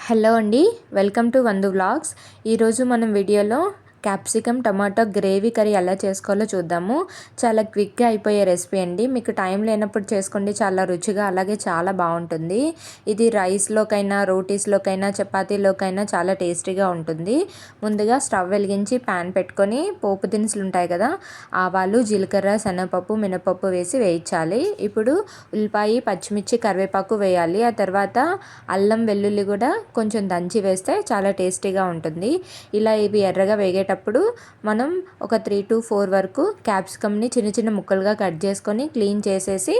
Hello అండి, welcome to వందు vlogs. ఈరోజు మనం వీడియోలో క్యాప్సికమ్ టమాటో గ్రేవీ కర్రీ ఎలా చేసుకోవాలో చూద్దాము. చాలా క్విక్గా అయిపోయే రెసిపీ అండి. మీకు టైం లేనప్పుడు చేసుకోండి, చాలా రుచిగా అలాగే చాలా బాగుంటుంది. ఇది రైస్లోకైనా, రోటీస్లోకైనా, చపాతీలోకైనా చాలా టేస్టీగా ఉంటుంది. ముందుగా స్టవ్ వెలిగించి ప్యాన్ పెట్టుకొని పోపు దినుసులు ఉంటాయి కదా, ఆవాలు, జీలకర్ర, శనగపప్పు, మినపప్పు వేసి వేయించాలి. ఇప్పుడు ఉల్లిపాయ, పచ్చిమిర్చి, కరివేపాకు వేయాలి. ఆ తర్వాత అల్లం, వెల్లుల్లి కూడా కొంచెం దంచి వేస్తే చాలా టేస్టీగా ఉంటుంది. ఇలా ఇవి ఎర్రగా వేగేటప్పుడు మనం ఒక 3 to 4 వరకు క్యాప్సికమ్ని చిన్న చిన్న ముక్కలుగా కట్ చేసుకొని క్లీన్ చేసేసి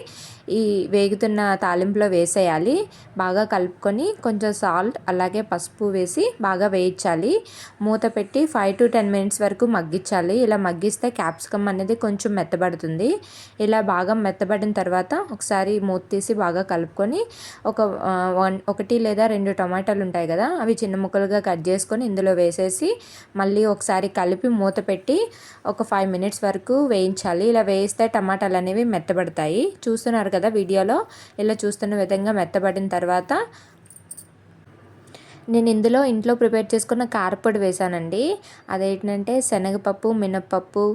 ఈ వేగుతున్న తాలింపులో వేసేయాలి. బాగా కలుపుకొని కొంచెం సాల్ట్ అలాగే పసుపు వేసి బాగా వేయించాలి. మూత పెట్టి 5 to 10 minutes వరకు మగ్గించాలి. ఇలా మగ్గిస్తే క్యాప్సికమ్ అనేది కొంచెం మెత్తబడుతుంది. ఇలా బాగా మెత్తబడిన తర్వాత ఒకసారి మూత తీసి బాగా కలుపుకొని ఒకటి లేదా రెండు టమాటాలు ఉంటాయి కదా, అవి చిన్న ముక్కలుగా కట్ చేసుకొని ఇందులో వేసేసి మళ్ళీ ఒకసారి కలిపి మూత పెట్టి ఒక 5 minutes వరకు వేయించాలి. ఇలా వేయిస్తే టమాటాలు అనేవి మెత్తబడతాయి. చూస్తున్నారు కదా వీడియోలో, ఇలా చూస్తున్న విధంగా మెత్తబడిన తర్వాత నేను ఇంట్లో ప్రిపేర్ చేసుకున్న కారపొడి వేసానండి. అదేంటంటే శనగపప్పు, మినప్పప్పు,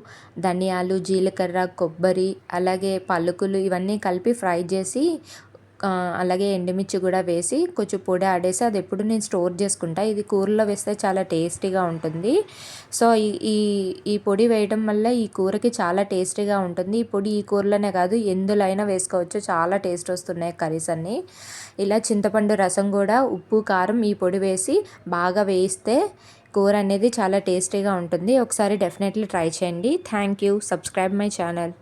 ధనియాలు, జీలకర్ర, కొబ్బరి అలాగే పలుకులు ఇవన్నీ కలిపి ఫ్రై చేసి అలాగే ఎండుమిర్చి కూడా వేసి కొంచెం పొడి ఆడేసి అది ఎప్పుడు నేను స్టోర్ చేసుకుంటా. ఇది కూరలో వేస్తే చాలా టేస్టీగా ఉంటుంది. సో ఈ ఈ పొడి వేయడం వల్ల ఈ కూరకి చాలా టేస్టీగా ఉంటుంది. ఈ పొడి ఈ కూరలోనే కాదు ఎందులో అయినా వేసుకోవచ్చు, చాలా టేస్ట్ వస్తున్నాయి కర్రీస్ అన్నీ. ఇలా చింతపండు రసం కూడా, ఉప్పు, కారం ఈ పొడి వేసి బాగా వేయిస్తే కూర అనేది చాలా టేస్టీగా ఉంటుంది. ఒకసారి డెఫినెట్లీ ట్రై చేయండి. Thank you. Subscribe my channel.